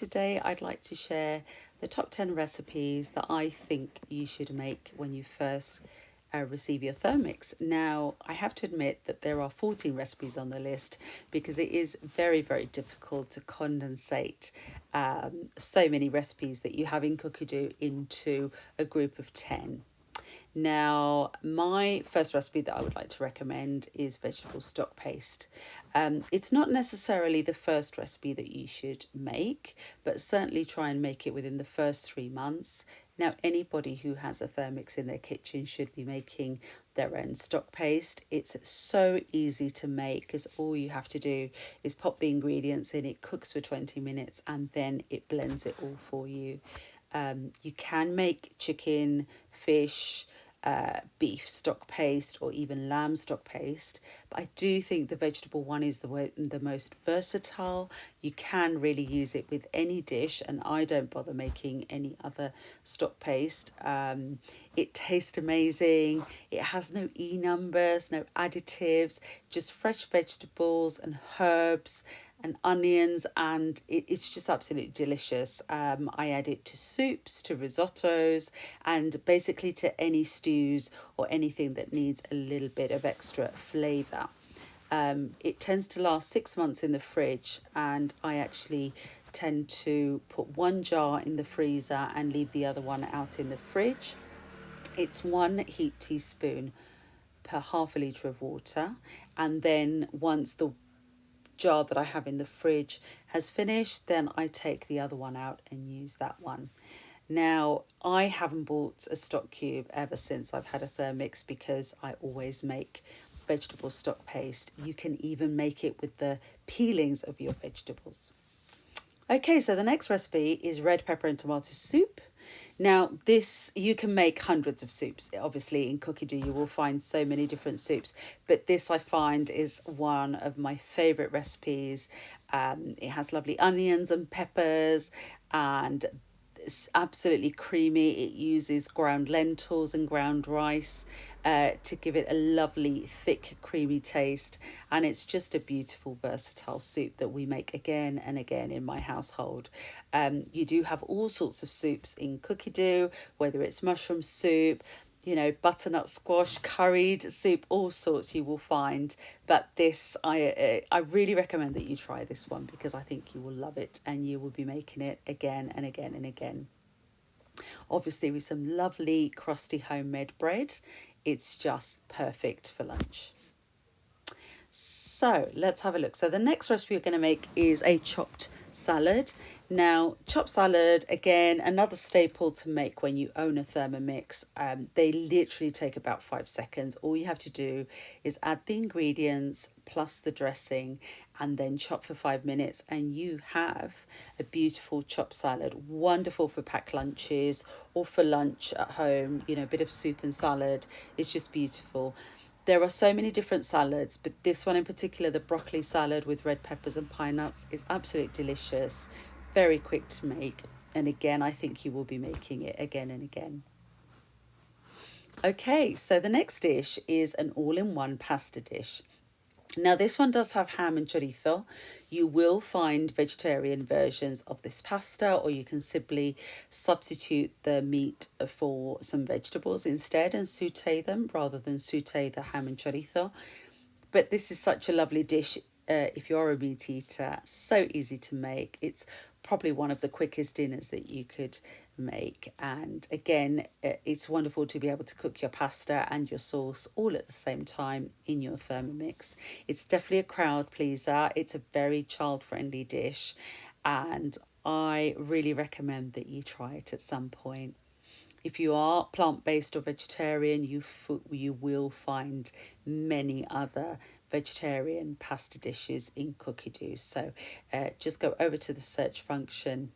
today I'd like to share the top 10 recipes that I think you should make when you first receive your Thermomix. Now, I have to admit that there are 14 recipes on the list because it is very, very difficult to condensate so many recipes that you have in Cookidoo into a group of 10. Now, my first recipe that I would like to recommend is vegetable stock paste. It's not necessarily the first recipe that you should make, but certainly try and make it within the first 3 months. Now, anybody who has a Thermomix in their kitchen should be making their own stock paste. It's so easy to make because all you have to do is pop the ingredients in, it cooks for 20 minutes, and then it blends it all for you. You can make chicken, fish, beef stock paste, or even lamb stock paste, but I do think the vegetable one is the most versatile. You can really use it with any dish, and I don't bother making any other stock paste. It tastes amazing. It has no numbers, no additives, just fresh vegetables and herbs and onions, and it's just absolutely delicious. I add it to soups, to risottos, and basically to any stews or anything that needs a little bit of extra flavour. It tends to last 6 months in the fridge, and I actually tend to put one jar in the freezer and leave the other one out in the fridge. It's 1 heaped teaspoon per half a litre of water, and then once the jar that I have in the fridge has finished, then I take the other one out and use that one. Now, I haven't bought a stock cube ever since I've had a Thermomix because I always make vegetable stock paste. You can even make it with the peelings of your vegetables. Okay, so the next recipe is red pepper and tomato soup. Now, this, you can make hundreds of soups. Obviously, in Cookidoo, you will find so many different soups, but this I find is one of my favourite recipes. It has lovely onions and peppers, and it's absolutely creamy. It uses ground lentils and ground rice to give it a lovely, thick, creamy taste. And it's just a beautiful, versatile soup that we make again and again in my household. You do have all sorts of soups in Cookidoo, whether it's mushroom soup, butternut squash, curried soup, all sorts you will find. But this, I really recommend that you try this one because I think you will love it and you will be making it again and again and again. Obviously, with some lovely crusty homemade bread, it's just perfect for lunch. So let's have a look. So the next recipe we're going to make is a chopped salad. Now, chopped salad, again, another staple to make when you own a Thermomix. They literally take about 5 seconds. All you have to do is add the ingredients plus the dressing and then chop for 5 minutes, and you have a beautiful chopped salad. Wonderful for packed lunches or for lunch at home. A bit of soup and salad is just beautiful. There are so many different salads, but this one in particular, the broccoli salad with red peppers and pine nuts, is absolutely delicious. Very quick to make. And again, I think you will be making it again and again. Okay, so the next dish is an all-in-one pasta dish. Now, this one does have ham and chorizo. You will find vegetarian versions of this pasta, or you can simply substitute the meat for some vegetables instead and saute them rather than saute the ham and chorizo. But this is such a lovely dish if you're a meat eater. So easy to make. It's probably one of the quickest dinners that you could make, and again, it's wonderful to be able to cook your pasta and your sauce all at the same time in your Thermomix. It's definitely a crowd pleaser. It's a very child-friendly dish, and I really recommend that you try it at some point. If you are plant-based or vegetarian, you will find many other vegetarian pasta dishes in Cookidoo. So just go over to the search function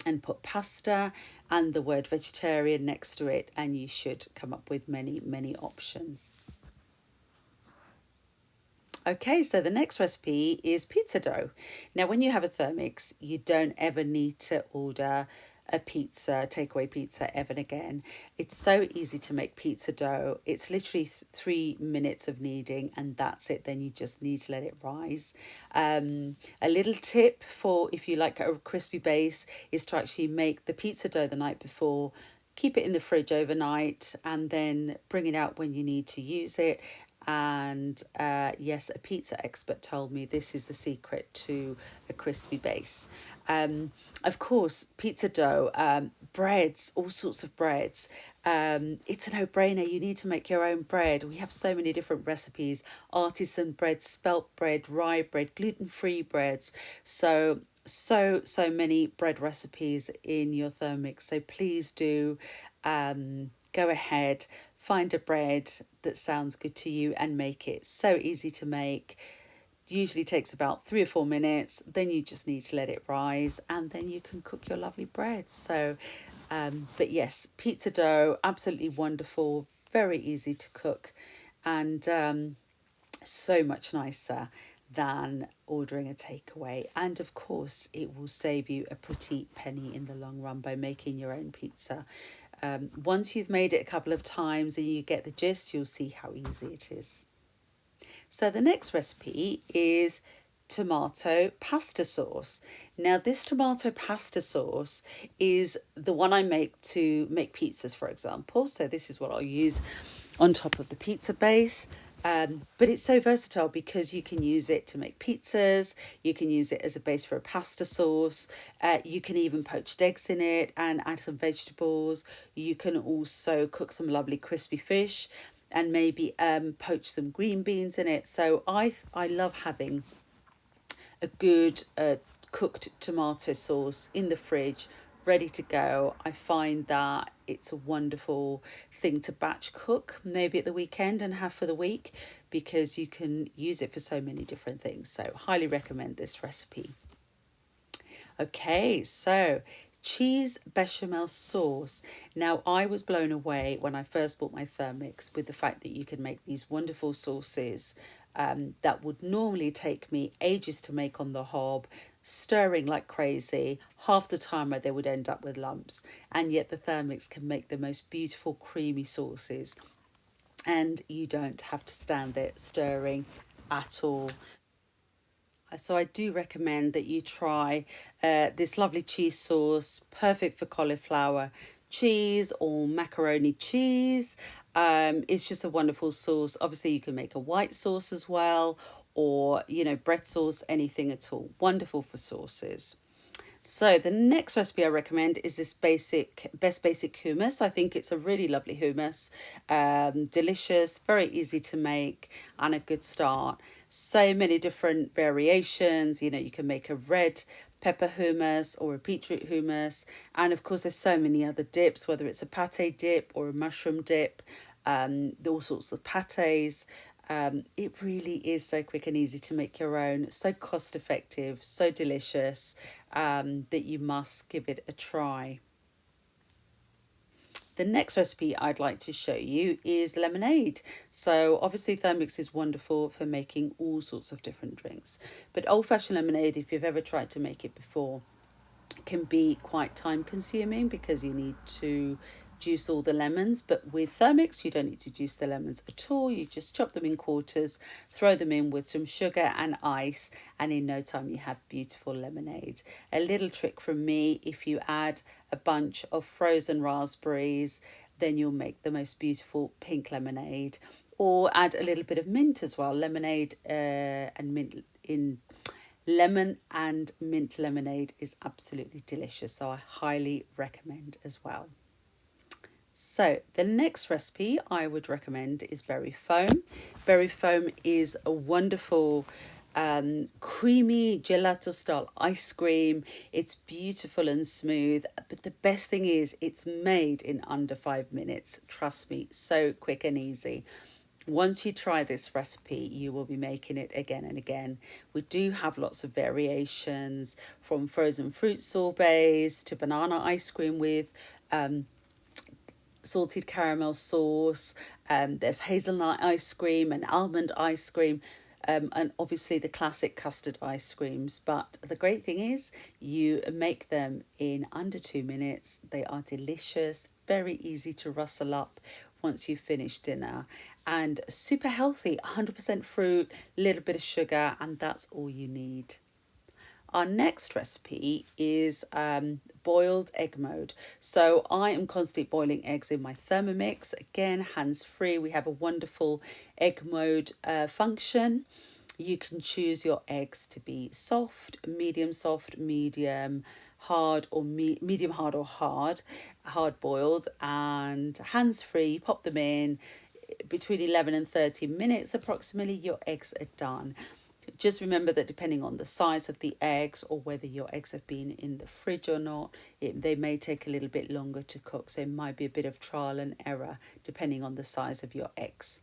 and put pasta and the word vegetarian next to it, and you should come up with many, many options. Okay, so the next recipe is pizza dough. Now, when you have a Thermomix, you don't ever need to order a pizza, takeaway pizza, ever again. It's so easy to make pizza dough. It's literally 3 minutes of kneading, and that's it. Then you just need to let it rise. A little tip for if you like a crispy base is to actually make the pizza dough the night before, keep it in the fridge overnight, and then bring it out when you need to use it. And yes, a pizza expert told me this is the secret to a crispy base. Of course, pizza dough, breads, all sorts of breads. It's a no-brainer. You need to make your own bread. We have so many different recipes: artisan bread, spelt bread, rye bread, gluten-free breads. So many bread recipes in your Thermomix. So please do go ahead, find a bread that sounds good to you and make it. So easy to make. Usually takes about 3 or 4 minutes. Then you just need to let it rise, and then you can cook your lovely bread. So but yes, pizza dough, absolutely wonderful, very easy to cook, and so much nicer than ordering a takeaway. And of course, it will save you a pretty penny in the long run by making your own pizza. Once you've made it a couple of times and you get the gist, you'll see how easy it is. So the next recipe is tomato pasta sauce. Now, this tomato pasta sauce is the one I make to make pizzas, for example. So this is what I'll use on top of the pizza base. But it's so versatile because you can use it to make pizzas, you can use it as a base for a pasta sauce, you can even poach eggs in it and add some vegetables. You can also cook some lovely crispy fish and maybe poach some green beans in it. So I love having a good cooked tomato sauce in the fridge, ready to go. I find that it's a wonderful thing to batch cook, maybe at the weekend and have for the week, because you can use it for so many different things. So highly recommend this recipe. Okay, so cheese bechamel sauce. Now, I was blown away when I first bought my Thermomix with the fact that you can make these wonderful sauces that would normally take me ages to make on the hob, stirring like crazy. Half the time they would end up with lumps, and yet the Thermomix can make the most beautiful creamy sauces, and you don't have to stand there stirring at all. So I do recommend that you try this lovely cheese sauce, perfect for cauliflower cheese or macaroni cheese. It's just a wonderful sauce. Obviously, you can make a white sauce as well, or, bread sauce, anything at all. Wonderful for sauces. So the next recipe I recommend is this best basic hummus. I think it's a really lovely hummus, delicious, very easy to make, and a good start. So many different variations. You can make a red pepper hummus or a beetroot hummus, and of course there's so many other dips, whether it's a pate dip or a mushroom dip, all sorts of pates. It really is so quick and easy to make your own, so cost effective, so delicious, that you must give it a try. The next recipe I'd like to show you is lemonade. So obviously Thermomix is wonderful for making all sorts of different drinks, but old-fashioned lemonade, if you've ever tried to make it before, can be quite time consuming because you need to juice all the lemons. But with Thermomix, you don't need to juice the lemons at all. You just chop them in quarters, throw them in with some sugar and ice, and in no time you have beautiful lemonade. A little trick from me: if you add a bunch of frozen raspberries, then you'll make the most beautiful pink lemonade. Or add a little bit of mint as well. Lemonade and mint in lemon and mint lemonade is absolutely delicious, so I highly recommend as well. So the next recipe I would recommend is berry foam. Berry foam is a wonderful creamy gelato style ice cream. It's beautiful and smooth, but the best thing is it's made in under 5 minutes. Trust me, so quick and easy. Once you try this recipe, you will be making it again and again. We do have lots of variations, from frozen fruit sorbets to banana ice cream with salted caramel sauce. There's hazelnut ice cream and almond ice cream. and obviously the classic custard ice creams. But the great thing is you make them in under 2 minutes. They are delicious, very easy to rustle up once you've finished dinner, and super healthy. 100% fruit, little bit of sugar, and that's all you need. Our next recipe is boiled egg mode. So I am constantly boiling eggs in my Thermomix. Again, hands free. We have a wonderful egg mode function. You can choose your eggs to be soft, medium hard, or medium hard or hard boiled, and hands free. Pop them in between 11 and 30 minutes approximately. Your eggs are done. Just remember that depending on the size of the eggs or whether your eggs have been in the fridge or not, they may take a little bit longer to cook. So it might be a bit of trial and error depending on the size of your eggs.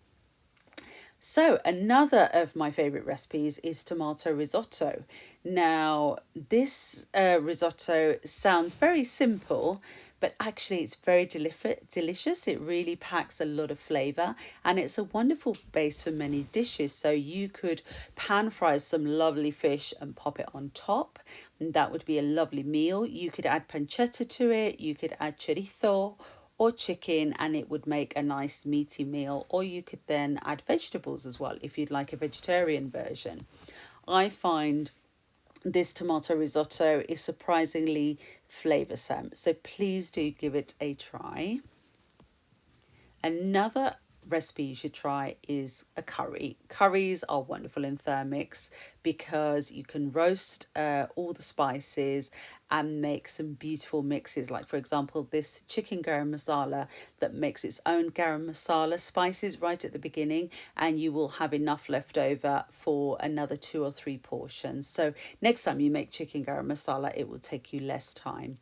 So another of my favourite recipes is tomato risotto. Now, this risotto sounds very simple, but actually it's very delicious. It really packs a lot of flavour, and it's a wonderful base for many dishes. So you could pan fry some lovely fish and pop it on top, and that would be a lovely meal. You could add pancetta to it, you could add chorizo or chicken, and it would make a nice meaty meal. Or you could then add vegetables as well if you'd like a vegetarian version. I find this tomato risotto is surprisingly flavoursome, so please do give it a try. Another recipe you should try is a curry. Curries are wonderful in Thermix because you can roast all the spices and make some beautiful mixes. Like, for example, this chicken garam masala that makes its own garam masala spices right at the beginning, and you will have enough left over for another 2 or 3 portions. So next time you make chicken garam masala, it will take you less time.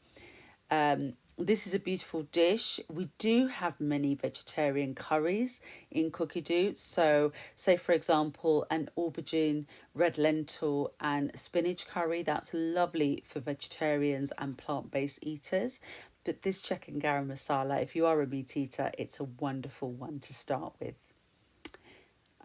This is a beautiful dish. We do have many vegetarian curries in Cookidoo. So say, for example, an aubergine, red lentil and spinach curry. That's lovely for vegetarians and plant-based eaters. But this chicken garam masala, if you are a meat eater, it's a wonderful one to start with.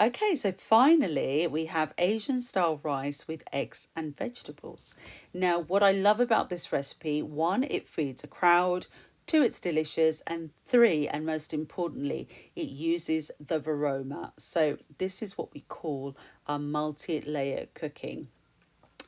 Okay, so finally we have Asian style rice with eggs and vegetables. Now, what I love about this recipe, 1, it feeds a crowd, 2, it's delicious, and 3, and most importantly, it uses the varoma. So this is what we call a multi-layer cooking.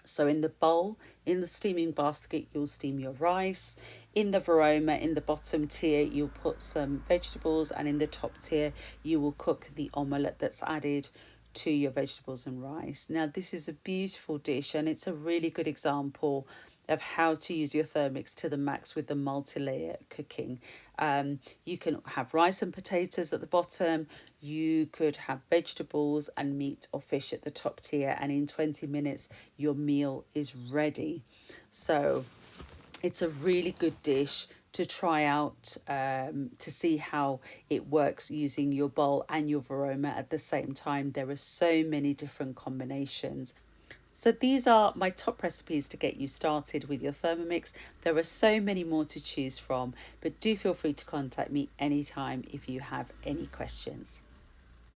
So in the bowl, in the steaming basket, you'll steam your rice. In the varoma, in the bottom tier, you'll put some vegetables, and in the top tier, you will cook the omelette that's added to your vegetables and rice. Now, this is a beautiful dish, and it's a really good example of how to use your Thermix to the max with the multi-layer cooking. You can have rice and potatoes at the bottom. You could have vegetables and meat or fish at the top tier, and in 20 minutes, your meal is ready. So it's a really good dish to try out, to see how it works using your bowl and your varoma at the same time. There are so many different combinations. So these are my top recipes to get you started with your Thermomix. There are so many more to choose from, but do feel free to contact me anytime if you have any questions.